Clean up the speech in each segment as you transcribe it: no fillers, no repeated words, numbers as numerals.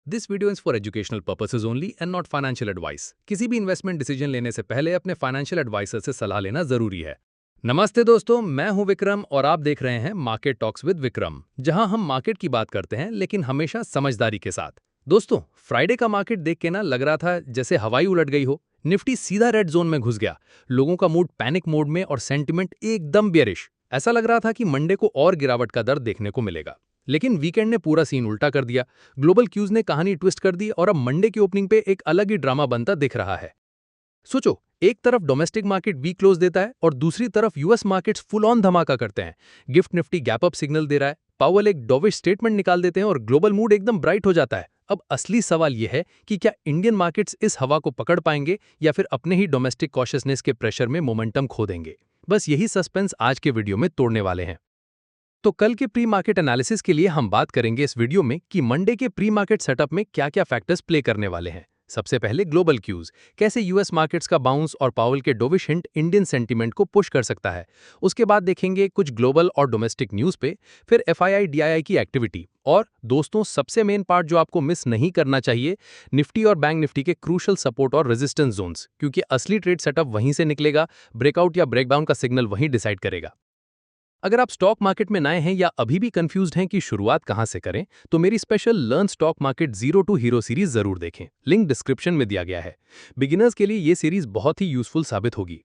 This video is for educational purposes only and not financial advice. किसी भी investment decision लेने से पहले अपने फाइनेंशियल एडवाइजर से सलाह लेना जरूरी है। नमस्ते दोस्तों, मैं हूं विक्रम और आप देख रहे हैं मार्केट टॉक्स विद विक्रम, जहां हम मार्केट की बात करते हैं लेकिन हमेशा समझदारी के साथ। दोस्तों, फ्राइडे का मार्केट देख के ना लग रहा था जैसे हवाई उलट गई हो। निफ्टी सीधा रेड जोन में घुस गया, लोगों का मूड पैनिक मोड में और सेंटिमेंट एकदम बेयरिश। ऐसा लग रहा था कि मंडे को और गिरावट का दर देखने को मिलेगा। लेकिन वीकेंड ने पूरा सीन उल्टा कर दिया। ग्लोबल क्यूज ने कहानी ट्विस्ट कर दी और अब मंडे की ओपनिंग पे एक अलग ही ड्रामा बनता दिख रहा है। सोचो, एक तरफ डोमेस्टिक मार्केट वीक क्लोज देता है और दूसरी तरफ यूएस मार्केट्स फुल ऑन धमाका करते हैं। Gift nifty gap up signal दे रहा है, पावल एक डॉविश स्टेटमेंट निकाल देते हैं और ग्लोबल मूड एकदम ब्राइट हो जाता है। अब असली सवाल यह है कि क्या इंडियन मार्केट्स इस हवा को पकड़ पाएंगे या फिर अपने ही डोमेस्टिक कॉशियसनेस के प्रेशर में मोमेंटम खो देंगे। बस यही सस्पेंस आज के वीडियो में तोड़ने वाले हैं। तो कल के प्री मार्केट एनालिसिस के लिए हम बात करेंगे इस वीडियो में कि मंडे के प्री मार्केट सेटअप में क्या क्या फैक्टर्स प्ले करने वाले हैं। सबसे पहले ग्लोबल क्यूज, कैसे यूएस मार्केट्स का बाउंस और पावल के डोविश हिंट इंडियन सेंटीमेंट को पुश कर सकता है। उसके बाद देखेंगे कुछ ग्लोबल और डोमेस्टिक न्यूज पे, फिर एफआईआई डीआईआई की एक्टिविटी और दोस्तों सबसे मेन पार्ट जो आपको मिस नहीं करना चाहिए, निफ्टी और बैंक निफ्टी के क्रूशल सपोर्ट और रेजिस्टेंस जोन्स, क्योंकि असली ट्रेड सेटअप वहीं से निकलेगा। ब्रेकआउट या ब्रेकडाउन का सिग्नल वहीं डिसाइड करेगा। अगर आप स्टॉक मार्केट में नए हैं या अभी भी कंफ्यूज्ड हैं कि शुरुआत कहां से करें, तो मेरी special learn stock market zero to hero series जरूर देखें। लिंक डिस्क्रिप्शन में दिया गया है। बिगिनर्स के लिए ये सीरीज बहुत ही यूजफुल साबित होगी।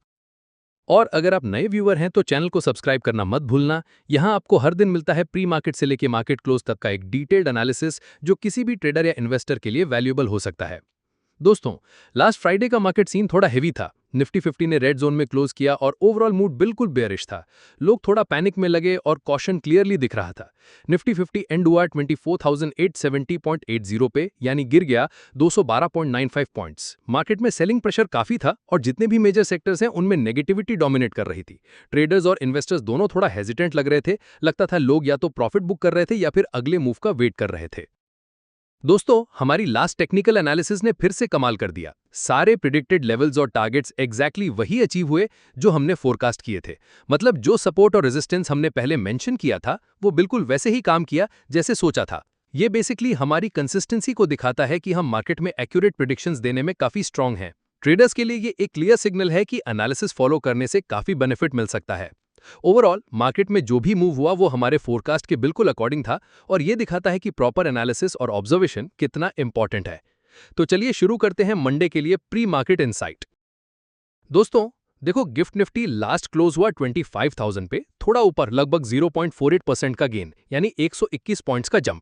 और अगर आप नए व्यूअर हैं तो चैनल को सब्सक्राइब करना मत भूलना। यहां आपको हर दिन मिलता है प्री मार्केट से लेकर मार्केट क्लोज तक का एक डिटेल्ड एनालिसिस, जो किसी भी ट्रेडर या इन्वेस्टर के लिए वैल्यूएबल हो सकता है। दोस्तों, लास्ट फ्राइडे का मार्केट सीन थोड़ा हेवी था। निफ्टी 50 ने रेड जोन में क्लोज किया और ओवरऑल मूड बिल्कुल बेयरिश था। लोग थोड़ा पैनिक में लगे और कॉशन क्लियरली दिख रहा था। निफ्टी 50 एंड हुआ 24,870.80 पे, यानी गिर गया 212.95 पॉइंट्स। मार्केट में सेलिंग प्रेशर काफी था और जितने भी मेजर सेक्टर्स हैं उनमें नेगेटिविटी डोमिनेट कर रही थी। ट्रेडर्स और इन्वेस्टर्स दोनों थोड़ा हेजिटेंट लग रहे थे। लगता था लोग या तो प्रॉफिट बुक कर रहे थे या फिर अगले मूव का वेट कर रहे थे। दोस्तों, हमारी लास्ट टेक्निकल एनालिसिस ने फिर से कमाल कर दिया। सारे प्रिडिक्टेड लेवल्स और टारगेट्स एग्जैक्टली वही अचीव हुए जो हमने फोरकास्ट किए थे। मतलब जो सपोर्ट और रेजिस्टेंस हमने पहले मेंशन किया था वो बिल्कुल वैसे ही काम किया जैसे सोचा था। ये बेसिकली हमारी कंसिस्टेंसी को दिखाता है कि हम मार्केट में एक्यूरेट प्रिडिक्शंस देने में काफी स्ट्रांग हैं। ट्रेडर्स के लिए ये एक क्लियर सिग्नल है कि एनालिसिस फॉलो करने से काफी बेनिफिट मिल सकता है। ओवरऑल मार्केट में जो भी मूव हुआ वो हमारे फोरकास्ट के बिल्कुल अकॉर्डिंग था और ये दिखाता है कि प्रॉपर एनालिसिस और ऑब्जर्वेशन कितना इंपॉर्टेंट है। तो चलिए शुरू करते हैं मंडे के लिए प्री मार्केट इनसाइट। दोस्तों देखो, गिफ्ट निफ्टी लास्ट क्लोज हुआ 25,000 पे, थोड़ा ऊपर लगभग 0.48% का गेन, यानी 121 पॉइंट्स का जंप।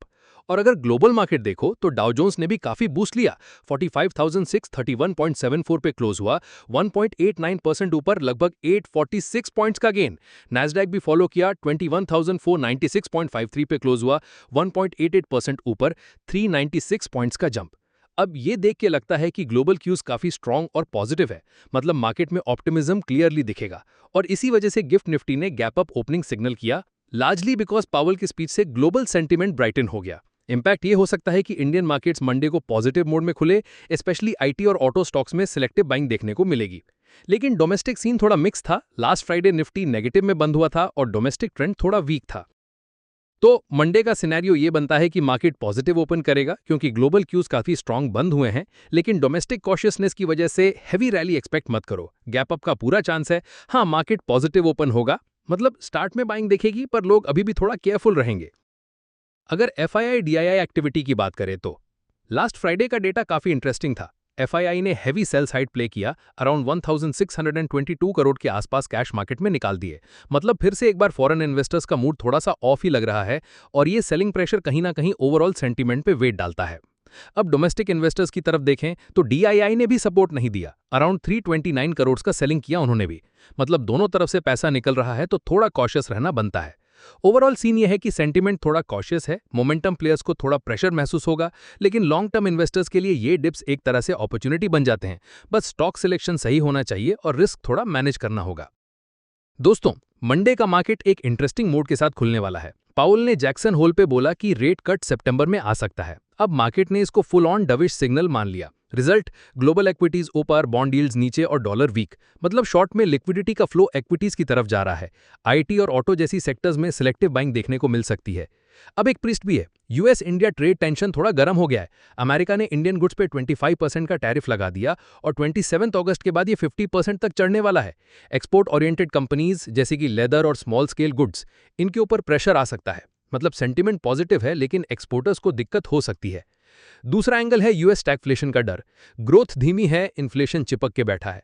और अगर ग्लोबल मार्केट देखो तो डाउ जोन्स ने भी काफी बूस्ट लिया। 45,631.74 पे क्लोज हुआ, 1.89% ऊपर लगभग 846 पॉइंट्स का गेन। नैस्डैक भी फॉलो किया, 21,496.53 पे क्लोज हुआ, 1.88% ऊपर 396 पॉइंट्स का जंप। अब ये देख के लगता है कि ग्लोबल क्यूज काफी स्ट्रांग और पॉजिटिव है। मतलब मार्केट में ऑप्टिमिज्म क्लियरली दिखेगा और इसी वजह से गिफ्ट निफ्टी ने गैप अप ओपनिंग सिग्नल किया, लार्जली बिकॉज पावल की स्पीच से ग्लोबल सेंटीमेंट ब्राइटन हो गया। इंपैक्ट ये हो सकता है कि इंडियन मार्केट्स मंडे को पॉजिटिव मोड में खुले, स्पेशली आईटी और ऑटो स्टॉक्स में सिलेक्टिव बाइंग देखने को मिलेगी। लेकिन डोमेस्टिक सीन थोड़ा मिक्स था। लास्ट फ्राइडे निफ्टी नेगेटिव में बंद हुआ था और डोमेस्टिक ट्रेंड थोड़ा वीक था। तो मंडे का सिनेरियो ये बनता है कि मार्केट पॉजिटिव ओपन करेगा क्योंकि ग्लोबल क्यूज काफी स्ट्रांग बंद हुए हैं, लेकिन डोमेस्टिक कॉशियसनेस की वजह से हैवी रैली एक्सपेक्ट मत करो। गैप अप का पूरा चांस है। हाँ, मार्केट पॉजिटिव ओपन होगा, मतलब स्टार्ट में बाइंग दिखेगी, पर लोग अभी भी थोड़ा केयरफुल रहेंगे। अगर एफआईआई डीआईआई एक्टिविटी की बात करें तो लास्ट फ्राइडे का डेटा काफी इंटरेस्टिंग था। एफआईआई ने हैवी सेल साइड प्ले किया, अराउंड 1622 करोड़ के आसपास कैश मार्केट में निकाल दिए। मतलब फिर से एक बार फॉरेन इन्वेस्टर्स का मूड थोड़ा सा ऑफ ही लग रहा है और ये सेलिंग प्रेशर कहीं ना कहीं ओवरऑल सेंटीमेंट पे वेट डालता है। अब डोमेस्टिक इन्वेस्टर्स की तरफ देखें तो डीआईआई ने भी सपोर्ट नहीं दिया, अराउंड 329 करोड़ का सेलिंग किया उन्होंने भी। मतलब दोनों तरफ से पैसा निकल रहा है तो थोड़ा कॉशियस रहना बनता है। ओवरऑल सीन यह है कि सेंटीमेंट थोड़ा कॉशियस है, मोमेंटम प्लेयर्स को थोड़ा प्रेशर महसूस होगा, लेकिन लॉन्ग टर्म इन्वेस्टर्स के लिए ये डिप्स एक तरह से अपॉर्चुनिटी बन जाते हैं। बस स्टॉक सिलेक्शन सही होना चाहिए और रिस्क थोड़ा मैनेज करना होगा। दोस्तों, मंडे का मार्केट एक इंटरेस्टिंग मोड के साथ खुलने वाला है। पाउल ने जैक्सन होल पे बोला कि रेट कट सितंबर में आ सकता है। अब मार्केट ने इसको फुल ऑन डविश सिग्नल मान लिया। रिजल्ट, ग्लोबल इक्विटीज ऊपर, बॉन्ड यील्ड्स नीचे और डॉलर वीक। मतलब शॉर्ट में लिक्विडिटी का फ्लो इक्विटीज की तरफ जा रहा है। आईटी और ऑटो जैसी सेक्टर्स में सिलेक्टिव बाइंग देखने को मिल सकती है। अब एक ट्विस्ट भी है, यूएस इंडिया ट्रेड टेंशन थोड़ा गर्म हो गया है। अमेरिका ने इंडियन गुड्स पे 25% का टैरिफ लगा दिया और 27 अगस्त के बाद ये 50% तक चढ़ने वाला है। एक्सपोर्ट ओरिएंटेड कंपनीज जैसे कि लेदर और स्मॉल स्केल गुड्स, इनके ऊपर प्रेशर आ सकता है। मतलब सेंटिमेंट पॉजिटिव है, लेकिन एक्सपोर्टर्स को दिक्कत हो सकती है। दूसरा एंगल है यूएस स्टैगफ्लेशन का डर। ग्रोथ धीमी है, इन्फ्लेशन चिपक के बैठा है।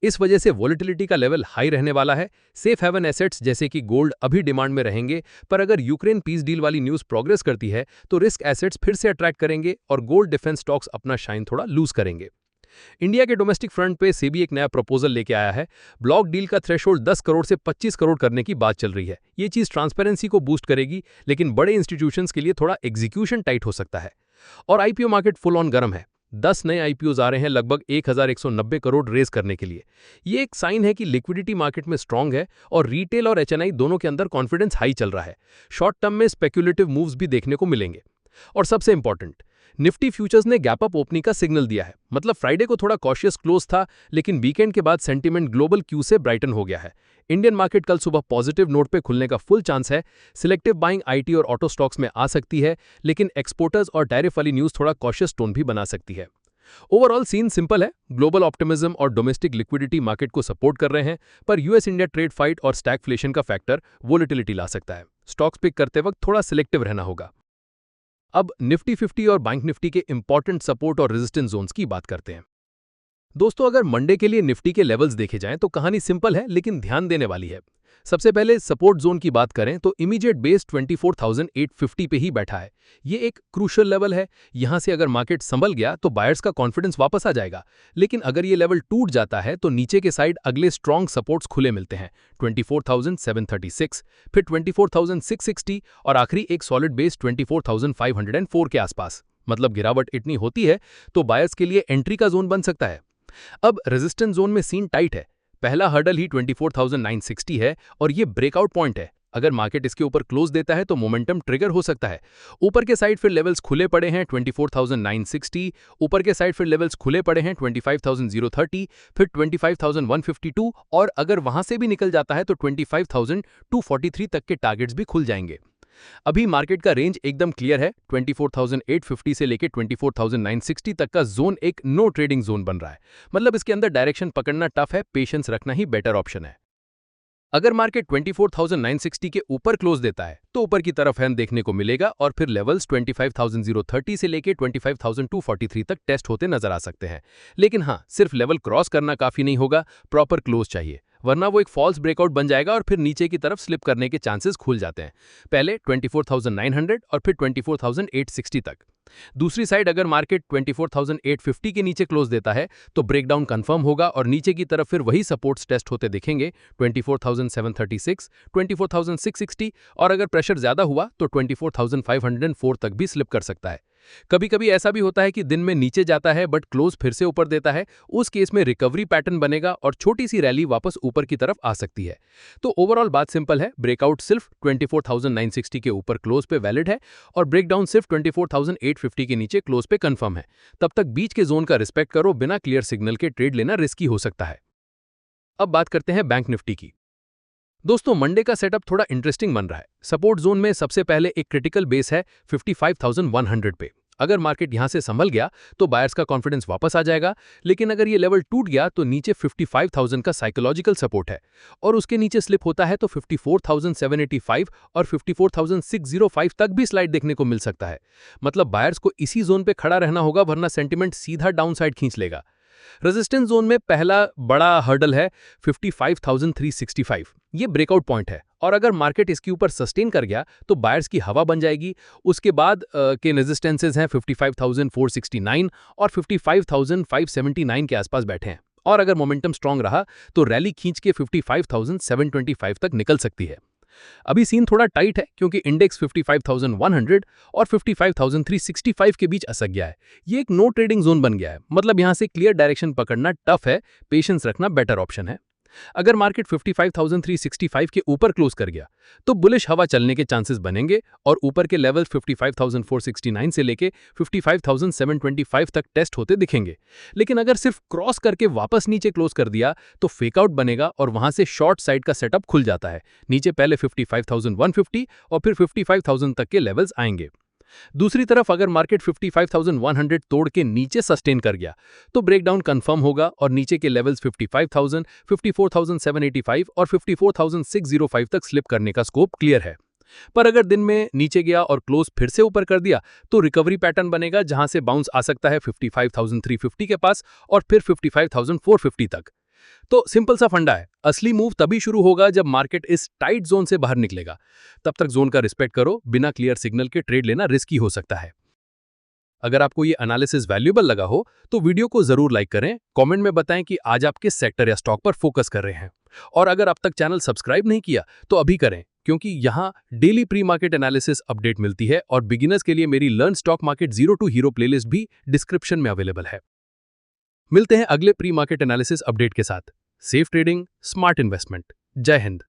इस वजह से वोलेटिलिटी का लेवल हाई रहने वाला है। सेफ हेवन एसेट्स जैसे कि गोल्ड अभी डिमांड में रहेंगे, पर अगर यूक्रेन पीस डील वाली न्यूज़ प्रोग्रेस करती है तो रिस्क एसेट्स फिर से अट्रैक्ट करेंगे और गोल्ड डिफेंस स्टॉक्स अपना शाइन थोड़ा लूज करेंगे। इंडिया के डोमेस्टिक फ्रंट पे सेबी एक नया प्रपोजल लेके आया है। ब्लॉक डील का थ्रेशोल्ड 10 करोड़ से 25 करोड़ करने की बात चल रही है। ये चीज़ ट्रांसपेरेंसी को बूस्ट करेगी, लेकिन बड़े इंस्टीट्यूशंस के लिए थोड़ा एग्जीक्यूशन टाइट हो सकता है। और आईपीओ मार्केट फुल ऑन गर्म है। 10 नए आईपीओज आ रहे हैं लगभग 1190 करोड़ रेज करने के लिए। ये एक साइन है कि लिक्विडिटी मार्केट में स्ट्रांग है और रिटेल और एचएनआई दोनों के अंदर कॉन्फिडेंस हाई चल रहा है। शॉर्ट टर्म में स्पेक्युलेटिव मूव्स भी देखने को मिलेंगे। और सबसे इंपॉर्टेंट, निफ्टी फ्यूचर्स ने गैप अप ओपनिंग का सिग्नल दिया है। मतलब फ्राइडे को थोड़ा कॉशियस क्लोज था, लेकिन वीकेंड के बाद सेंटीमेंट ग्लोबल क्यू से ब्राइटन हो गया है। इंडियन मार्केट कल सुबह पॉजिटिव नोट पे खुलने का फुल चांस है। सिलेक्टिव बाइंग आईटी और ऑटो स्टॉक्स में आ सकती है, लेकिन एक्सपोर्टर्स और टैरिफ वाली न्यूज थोड़ा कॉशियस टोन भी बना सकती है। ओवरऑल सीन सिंपल है, ग्लोबल ऑप्टिमिज्म और डोमेस्टिक लिक्विडिटी मार्केट को सपोर्ट कर रहे हैं, पर यूएस इंडिया ट्रेड फाइट और स्टैगफ्लेशन का फैक्टर वोलेटिलिटी ला सकता है। स्टॉक्स पिक करते वक्त थोड़ा सिलेक्टिव रहना होगा। अब निफ्टी 50 और बैंक निफ्टी के इंपॉर्टेंट सपोर्ट और रेजिस्टेंस जोन्स की बात करते हैं। दोस्तों, अगर मंडे के लिए निफ्टी के लेवल्स देखे जाएं तो कहानी सिंपल है, लेकिन ध्यान देने वाली है। सबसे पहले सपोर्ट जोन की बात करें तो इमीडिएट बेस 24,850 पे ही बैठा है। ये एक क्रूशियल लेवल है। यहां से अगर मार्केट संभल गया तो बायर्स का कॉन्फिडेंस वापस आ जाएगा, लेकिन अगर ये लेवल टूट जाता है तो नीचे के साइड अगले स्ट्रॉन्ग सपोर्ट्स खुले मिलते हैं 24,736, फिर 24,660 और आखिरी एक सॉलिड बेस 24,504 के आसपास। मतलब गिरावट इतनी होती है तो बायर्स के लिए एंट्री का जोन बन सकता है। अब रेजिस्टेंस जोन में सीन टाइट है। पहला हर्डल ही 24,960 है और ये ब्रेकआउट पॉइंट है। अगर मार्केट इसके ऊपर क्लोज देता है तो मोमेंटम ट्रिगर हो सकता है। ऊपर के साइड फिर लेवल्स खुले पड़े हैं 24,960, ऊपर के साइड फिर लेवल्स खुले पड़े हैं 25,030, फिर 25,152 और अगर वहां से भी निकल जाता है तो 25,243 तक के टारगेट्स भी खुल जाएंगे। अभी मार्केट का रेंज एकदम क्लियर है। 24,850 से लेकर 24,960 तक का जोन एक नो ट्रेडिंग जोन बन रहा है। मतलब इसके अंदर डायरेक्शन पकड़ना टफ है, पेशेंस रखना ही बेटर ऑप्शन है। अगर मार्केट 24,960 के ऊपर क्लोज देता है तो ऊपर की तरफ हैंड देखने को मिलेगा और फिर लेवल्स 25,030 से लेकर 25,243 तक टेस्ट होते नजर आ सकते हैं। लेकिन हाँ, सिर्फ लेवल क्रॉस करना काफी नहीं होगा, प्रॉपर क्लोज चाहिए, वरना वो एक फॉल्स ब्रेकआउट बन जाएगा और फिर नीचे की तरफ स्लिप करने के चांसेस खुल जाते हैं। पहले 24,900 और फिर 24,860 तक। दूसरी साइड अगर मार्केट 24,850 के नीचे क्लोज देता है तो ब्रेकडाउन कंफर्म होगा और नीचे की तरफ फिर वही सपोर्ट्स टेस्ट होते दिखेंगे 24,736, 24,660 और अगर प्रेशर ज्यादा हुआ तो 24,504 तक भी स्लिप कर सकता है। कभी कभी ऐसा भी होता है कि दिन में नीचे जाता है बट क्लोज फिर से ऊपर देता है। उस केस में रिकवरी पैटर्न बनेगा और छोटी सी रैली वापस ऊपर की तरफ आ सकती है। तो ओवरऑल बात सिंपल है, ब्रेकआउट सिर्फ 24,960 के ऊपर क्लोज पे वैलिड है और ब्रेकडाउन सिर्फ 24,850 के नीचे क्लोज पे कंफर्म है। तब तक बीच के जोन का रिस्पेक्ट करो, बिना क्लियर सिग्नल के ट्रेड लेना रिस्की हो सकता है। अब बात करते हैं बैंक निफ्टी की। दोस्तों, मंडे का सेटअप थोड़ा इंटरेस्टिंग बन रहा है। सपोर्ट जोन में सबसे पहले एक क्रिटिकल बेस है 55,100 पे। अगर मार्केट यहां से संभल गया तो बायर्स का कॉन्फिडेंस वापस आ जाएगा, लेकिन अगर ये लेवल टूट गया तो नीचे 55,000 का साइकोलॉजिकल सपोर्ट है और उसके नीचे स्लिप होता है तो 54,785 और 54,605 तक भी स्लाइड देखने को मिल सकता है। मतलब बायर्स को इसी जोन पे खड़ा रहना होगा, वरना सेंटिमेंट सीधा डाउन साइड खींच लेगा। रेजिस्टेंस जोन में पहला बड़ा हर्डल है 55,365। ये ब्रेकआउट पॉइंट है और अगर मार्केट इसके ऊपर सस्टेन कर गया तो बायर्स की हवा बन जाएगी। उसके बाद के रेजिस्टेंसेस हैं 55,469 और 55,579 के आसपास बैठे हैं और अगर मोमेंटम स्ट्रांग रहा तो रैली खींच के 55,725 तक निकल सकती है। अभी सीन थोड़ा टाइट है क्योंकि इंडेक्स 55,100 और 55,365 के बीच असक गया है। ये एक नो ट्रेडिंग जोन बन गया है। मतलब यहां से क्लियर डायरेक्शन पकड़ना टफ है, पेशेंस रखना बेटर ऑप्शन है। अगर मार्केट 55,365 के ऊपर क्लोज कर गया तो बुलिश हवा चलने के चांसेस बनेंगे और ऊपर के लेवल 55,469 से लेके 55,725 तक टेस्ट होते दिखेंगे। लेकिन अगर सिर्फ क्रॉस करके वापस नीचे क्लोज कर दिया तो फेकआउट बनेगा और वहां से शॉर्ट साइड का सेटअप खुल जाता है। नीचे पहले 55,150 और फिर 55,000 तक के लेवल्स आएंगे। दूसरी तरफ अगर मार्केट 55,100 तोड़ के नीचे सस्टेन कर गया तो ब्रेकडाउन कंफर्म होगा और नीचे के लेवल्स 55,000, 54,785 और 54,605 तक स्लिप करने का स्कोप क्लियर है। पर अगर दिन में नीचे गया और क्लोज फिर से ऊपर कर दिया तो रिकवरी पैटर्न बनेगा, जहां से बाउंस आ सकता है 55,350 के पास और फिर 55,450 तक। तो सिंपल सा फंडा है, असली मूव तभी शुरू होगा जब मार्केट इस टाइट जोन से बाहर निकलेगा। तब तक जोन का रिस्पेक्ट करो, बिना क्लियर सिग्नल के ट्रेड लेना रिस्की हो सकता है। अगर आपको ये एनालिसिस वैल्यूएबल लगा हो तो वीडियो को जरूर लाइक करें, कमेंट में बताएं कि आज आप किस सेक्टर या स्टॉक पर फोकस कर रहे हैं। और अगर अब तक चैनल सब्सक्राइब नहीं किया तो अभी करें, क्योंकि यहाँ daily pre market analysis update मिलती है और बिगिनर्स के लिए मेरी learn stock market zero to hero playlist भी डिस्क्रिप्शन में अवेलेबल है। मिलते हैं अगले प्री मार्केट एनालिसिस अपडेट के साथ। Safe trading, smart investment. जय हिंद।